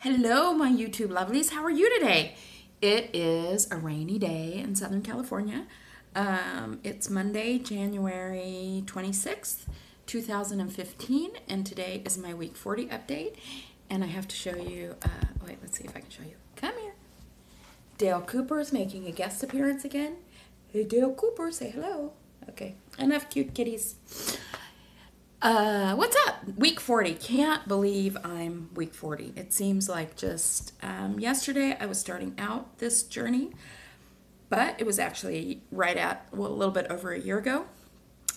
Hello, my YouTube lovelies. How are you today? It is a rainy day in Southern California. It's Monday, January 26th, 2015, and today is my week 40 update. And I have to show you, wait, let's see if I can show you. Come here. Dale Cooper is making a guest appearance again. Hey, Dale Cooper, say hello. Okay, enough cute kitties. What's up? Week 40. Can't believe I'm week 40. It seems like just yesterday I was starting out this journey, but it was actually right at, well, a little bit over a year ago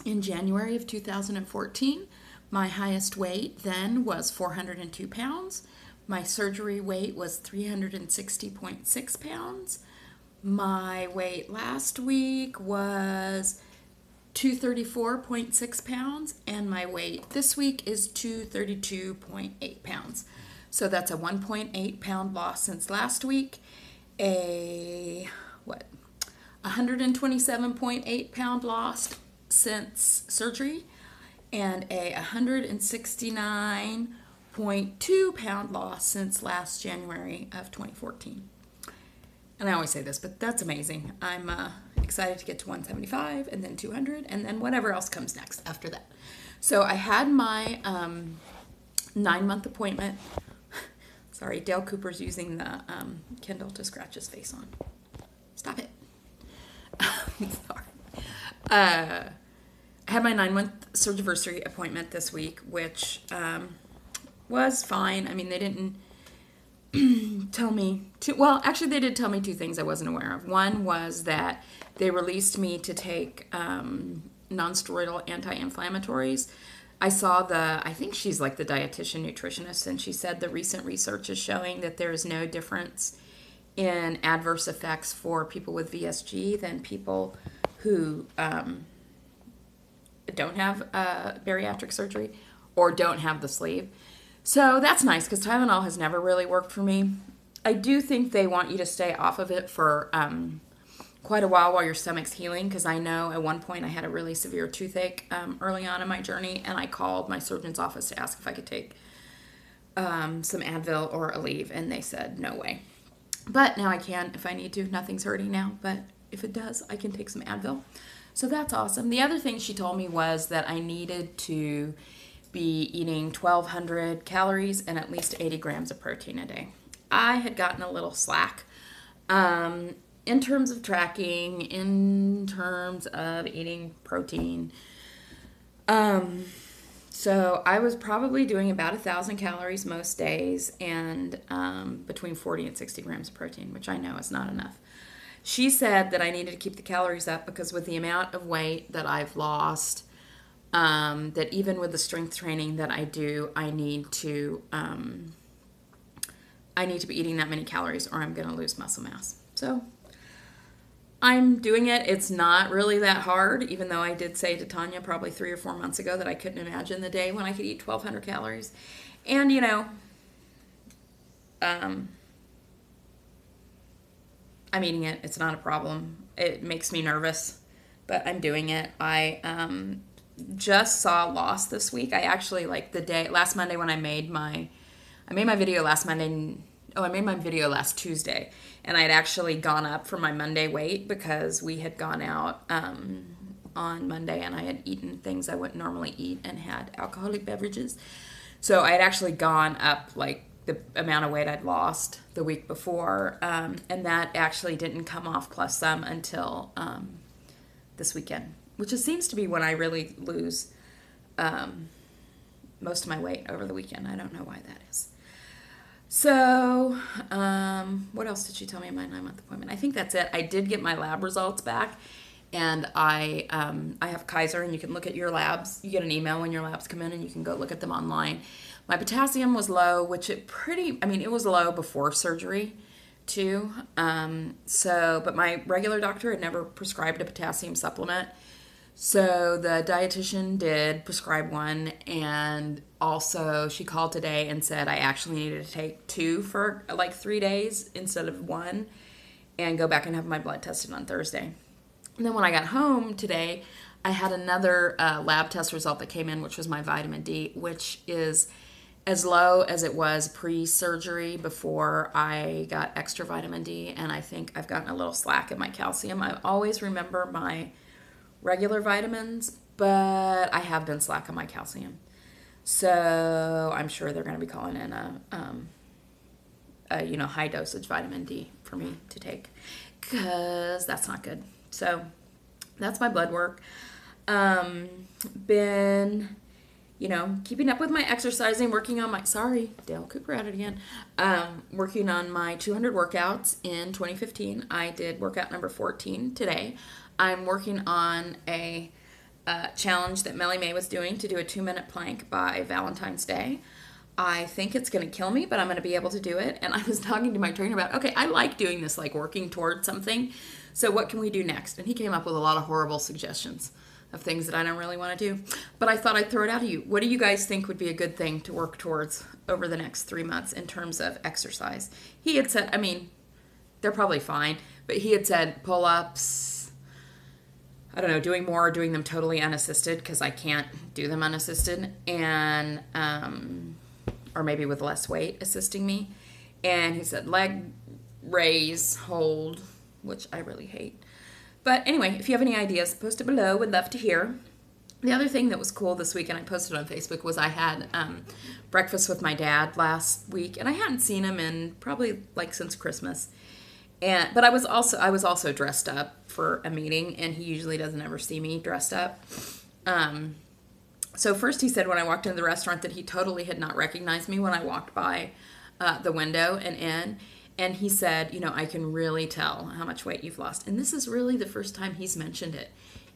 in January of 2014. My highest weight then was 402 pounds. My surgery weight was 360.6 pounds. My weight last week was 234.6 pounds, and my weight this week is 232.8 pounds. So that's a 1.8 pound loss since last week, a 127.8 pound loss since surgery, and a 169.2 pound loss since last January of 2014. And I always say this, but that's amazing. I'm excited to get to 175 and then 200 and then whatever else comes next after that. So I had my 9-month appointment. Sorry, Dale Cooper's using the Kindle to scratch his face on. Stop it. Sorry. I had my 9-month surgiversary appointment this week, which was fine. I mean, they didn't tell me well, actually they did tell me two things I wasn't aware of. One was that they released me to take non-steroidal anti-inflammatories. I think she's like the dietitian nutritionist, and she said the recent research is showing that there is no difference in adverse effects for people with VSG than people who don't have bariatric surgery or don't have the sleeve. So that's nice because Tylenol has never really worked for me. I do think they want you to stay off of it for quite a while your stomach's healing, because I know at one point I had a really severe toothache early on in my journey, and I called my surgeon's office to ask if I could take some Advil or Aleve, and they said no way. But now I can if I need to. Nothing's hurting now, but if it does, I can take some Advil. So that's awesome. The other thing she told me was that I needed to be eating 1,200 calories and at least 80 grams of protein a day. I had gotten a little slack in terms of tracking, in terms of eating protein. So I was probably doing about 1,000 calories most days and between 40 and 60 grams of protein, which I know is not enough. She said that I needed to keep the calories up because with the amount of weight that I've lost, that even with the strength training that I do, I need to be eating that many calories or I'm going to lose muscle mass. So I'm doing it. It's not really that hard, even though I did say to Tanya probably 3 or 4 months ago that I couldn't imagine the day when I could eat 1,200 calories. And, you know, I'm eating it. It's not a problem. It makes me nervous, but I'm doing it. I just saw loss this week. I actually, like last Monday when I made my video last Monday. Oh, I made my video last Tuesday, and I had actually gone up from my Monday weight because we had gone out on Monday and I had eaten things I wouldn't normally eat and had alcoholic beverages. So I had actually gone up like the amount of weight I'd lost the week before, and that actually didn't come off plus some until this weekend, which seems to be when I really lose most of my weight over the weekend. I don't know why that is. So, what else did she tell me in my 9-month appointment? I think that's it. I did get my lab results back, and I have Kaiser, and you can look at your labs. You get an email when your labs come in, and you can go look at them online. My potassium was low, which it was low before surgery, too. But my regular doctor had never prescribed a potassium supplement. So the dietitian did prescribe one, and also she called today and said I actually needed to take 2 for like 3 days instead of 1 and go back and have my blood tested on Thursday. And then when I got home today, I had another lab test result that came in, which was my vitamin D, which is as low as it was pre-surgery before I got extra vitamin D, and I think I've gotten a little slack in my calcium. I always remember my regular vitamins, but I have been slack on my calcium. So I'm sure they're going to be calling in a high dosage vitamin D for me to take, because that's not good. So that's my blood work. Been keeping up with my exercising, working on my, sorry, Dale Cooper at it again, working on my 200 workouts in 2015. I did workout number 14 today. I'm working on a challenge that Melly May was doing to do a 2-minute plank by Valentine's Day. I think it's going to kill me, but I'm going to be able to do it. And I was talking to my trainer about, okay, I like doing this, like working towards something. So what can we do next? And he came up with a lot of horrible suggestions of things that I don't really want to do. But I thought I'd throw it out to you. What do you guys think would be a good thing to work towards over the next 3 months in terms of exercise? He had said, they're probably fine, but he had said pull-ups, I don't know, doing more, doing them totally unassisted because I can't do them unassisted, and or maybe with less weight assisting me. And he said leg raise, hold, which I really hate. But anyway, if you have any ideas, post it below. Would love to hear. The other thing that was cool this week, and I posted on Facebook, was I had breakfast with my dad last week, and I hadn't seen him in probably since Christmas. But I was also dressed up for a meeting, and he usually doesn't ever see me dressed up. So first he said when I walked into the restaurant that he totally had not recognized me when I walked by the window and in. And he said, I can really tell how much weight you've lost. And this is really the first time he's mentioned it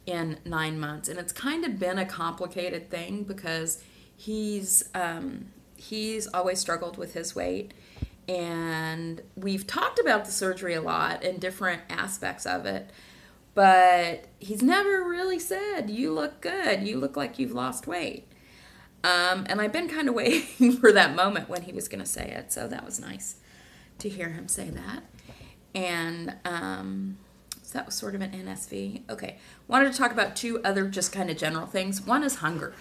in 9 months. And it's kind of been a complicated thing because he's always struggled with his weight. And we've talked about the surgery a lot and different aspects of it. But he's never really said, you look good. You look like you've lost weight. And I've been kind of waiting for that moment when he was going to say it. So that was nice to hear him say that. And so that was sort of an NSV. Okay, wanted to talk about 2 other just kind of general things. One is hunger.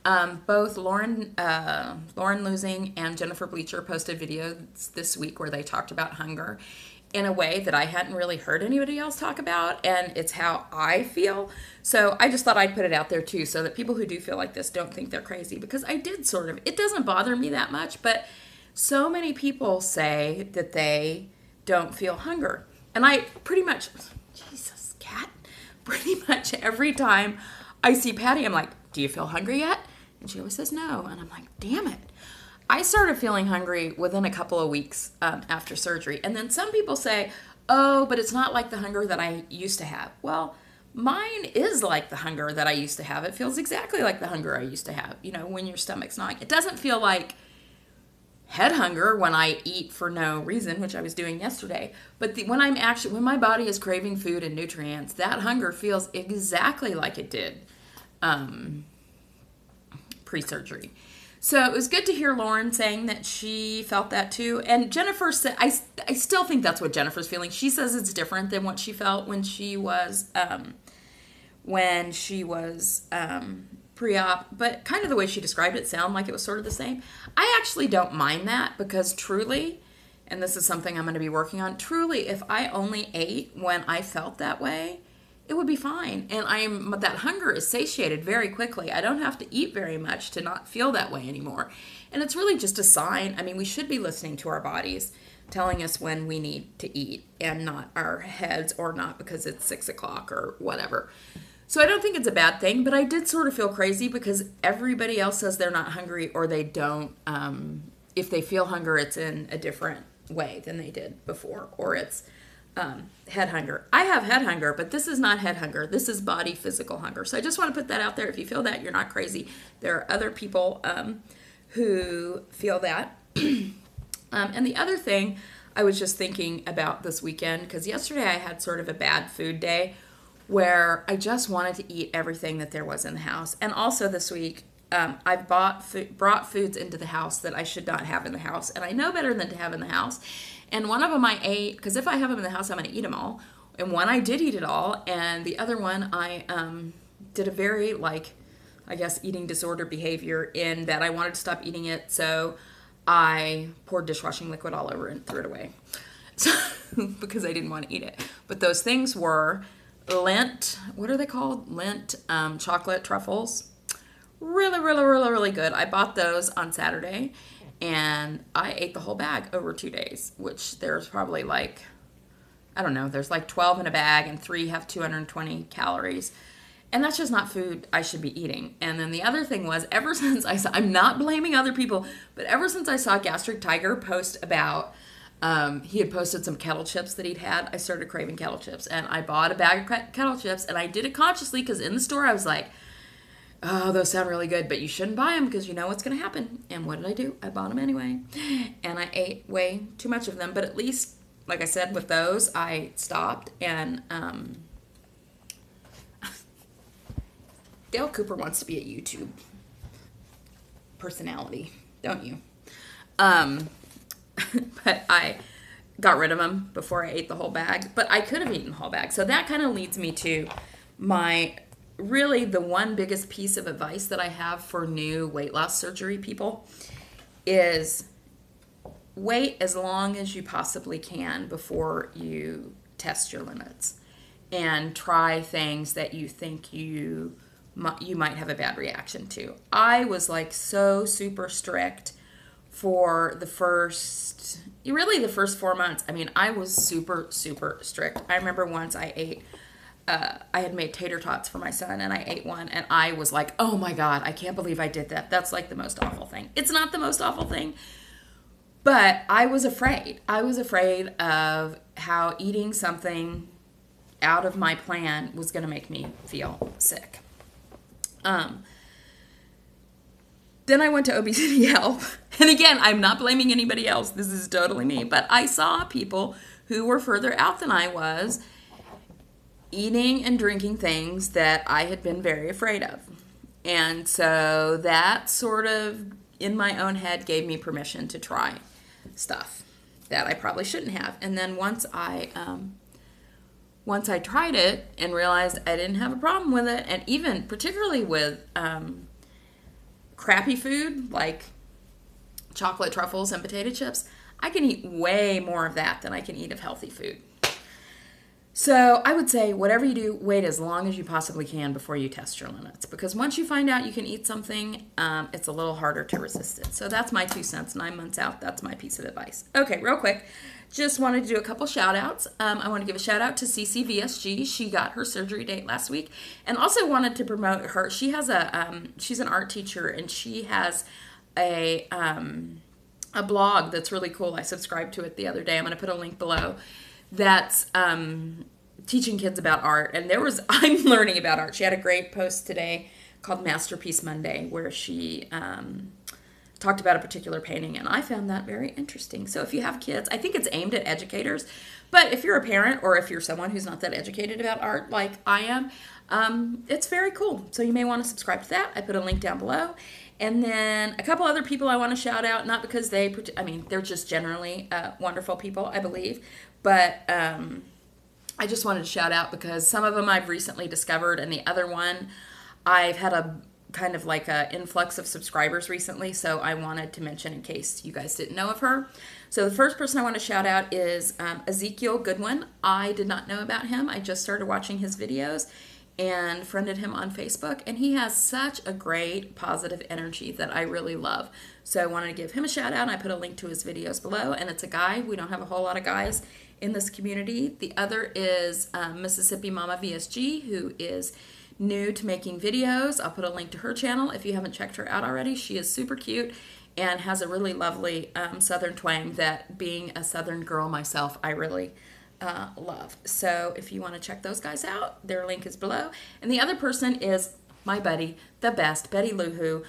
Both Lauren Losing and Jennifer Bleacher posted videos this week where they talked about hunger in a way that I hadn't really heard anybody else talk about, and it's how I feel. So I just thought I'd put it out there too, so that people who do feel like this don't think they're crazy, because I did sort of. It doesn't bother me that much, but so many people say that they don't feel hunger. And I pretty much, Jesus, Kat, pretty much every time I see Patty, I'm like, do you feel hungry yet? And she always says no. And I'm like, damn it. I started feeling hungry within a couple of weeks after surgery. And then some people say, oh, but it's not like the hunger that I used to have. Well, mine is like the hunger that I used to have. It feels exactly like the hunger I used to have, when your stomach's gnawing. It doesn't feel like head hunger when I eat for no reason, which I was doing yesterday. But when my body is craving food and nutrients, that hunger feels exactly like it did pre-surgery. So it was good to hear Lauren saying that she felt that too. And Jennifer said, I still think that's what Jennifer's feeling. She says it's different than what she felt when she was pre-op, but kind of the way she described it sounded like it was sort of the same. I actually don't mind that, because truly, and this is something I'm going to be working on, truly, if I only ate when I felt that way, it would be fine. And that hunger is satiated very quickly. I don't have to eat very much to not feel that way anymore. And it's really just a sign. We should be listening to our bodies telling us when we need to eat, and not our heads, or not because it's 6 o'clock or whatever. So I don't think it's a bad thing, but I did sort of feel crazy because everybody else says they're not hungry, or they don't. If they feel hunger, it's in a different way than they did before, or it's head hunger. I have head hunger, but this is not head hunger. This is body physical hunger. So I just want to put that out there. If you feel that, you're not crazy. There are other people who feel that. And the other thing I was just thinking about this weekend, because yesterday I had sort of a bad food day where I just wanted to eat everything that there was in the house. And also this week, I've brought foods into the house that I should not have in the house. And I know better than to have in the house. And one of them I ate, because if I have them in the house, I'm going to eat them all. And one I did eat it all. And the other one I did a very, I I guess, eating disorder behavior in that I wanted to stop eating it, so I poured dishwashing liquid all over it and threw it away. So, because I didn't want to eat it. But those things were Lindt, what are they called? Lindt chocolate truffles. Really, really, really, really good. I bought those on Saturday, and I ate the whole bag over 2 days, which there's probably like, I don't know, there's like 12 in a bag, and 3 have 220 calories. And that's just not food I should be eating. And then the other thing was, ever since I saw, I'm not blaming other people, but ever since I saw Gastric Tiger post about, he had posted some kettle chips that he'd had, I started craving kettle chips. And I bought a bag of kettle chips, and I did it consciously because in the store I was like, oh, those sound really good, but you shouldn't buy them because you know what's going to happen. And what did I do? I bought them anyway. And I ate way too much of them. But at least, like I said, with those, I stopped. And Dale Cooper wants to be a YouTube personality, don't you? But I got rid of them before I ate the whole bag. But I could have eaten the whole bag. So that kind of leads me to my... really the one biggest piece of advice that I have for new weight loss surgery people is wait as long as you possibly can before you test your limits and try things that you think you might have a bad reaction to. I was like so super strict for the first 4 months. I mean, I was super, super strict. I remember once I had made tater tots for my son, and I ate one, and I was like, oh my God, I can't believe I did that. That's like the most awful thing. It's not the most awful thing, but I was afraid. I was afraid of how eating something out of my plan was going to make me feel sick. Then I went to Obesity Help, and again, I'm not blaming anybody else. This is totally me, but I saw people who were further out than I was eating and drinking things that I had been very afraid of. And so that sort of, in my own head, gave me permission to try stuff that I probably shouldn't have. And then once I tried it and realized I didn't have a problem with it, and even particularly with crappy food like chocolate truffles and potato chips, I can eat way more of that than I can eat of healthy food. So I would say whatever you do, wait as long as you possibly can before you test your limits. Because once you find out you can eat something, it's a little harder to resist it. So that's my 2 cents, 9 months out. That's my piece of advice. Okay, real quick. Just wanted to do a couple shout outs. I want to give a shout out to CeCe VSG. She got her surgery date last week. And also wanted to promote her. She has she's an art teacher, and she has a blog that's really cool. I subscribed to it the other day. I'm going to put a link below. That's teaching kids about art. And I'm learning about art. She had a great post today called Masterpiece Monday, where she talked about a particular painting, and I found that very interesting. So if you have kids, I think it's aimed at educators, but if you're a parent or if you're someone who's not that educated about art like I am, it's very cool. So you may want to subscribe to that. I put a link down below. And then a couple other people I want to shout out, not because they're just generally wonderful people, I believe, but I just wanted to shout out because some of them I've recently discovered, and the other one I've had a kind of like an influx of subscribers recently, so I wanted to mention in case you guys didn't know of her. So the first person I want to shout out is Ezekial Goodwin. I did not know about him. I just started watching his videos and friended him on Facebook, and he has such a great positive energy that I really love. So I wanted to give him a shout out, and I put a link to his videos below, and it's a guy. We don't have a whole lot of guys in this community. The other is Mississippi Mama VSG, who is new to making videos. I'll put a link to her channel if you haven't checked her out already. She is super cute and has a really lovely Southern twang that, being a Southern girl myself, I really love. So if you want to check those guys out, their link is below. And the other person is my buddy, the best, Bettie Luhu.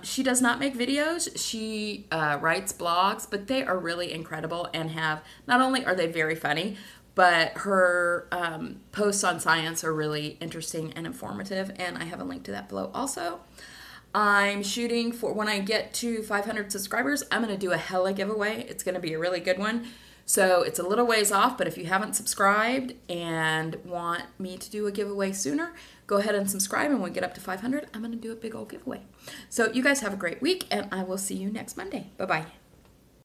She does not make videos. She writes blogs, but they are really incredible and not only are they very funny, but her posts on science are really interesting and informative, and I have a link to that below also. I'm shooting for, when I get to 500 subscribers, I'm going to do a hella giveaway. It's going to be a really good one. So it's a little ways off, but if you haven't subscribed and want me to do a giveaway sooner, go ahead and subscribe, and when we get up to 500, I'm going to do a big old giveaway. So you guys have a great week, and I will see you next Monday. Bye-bye.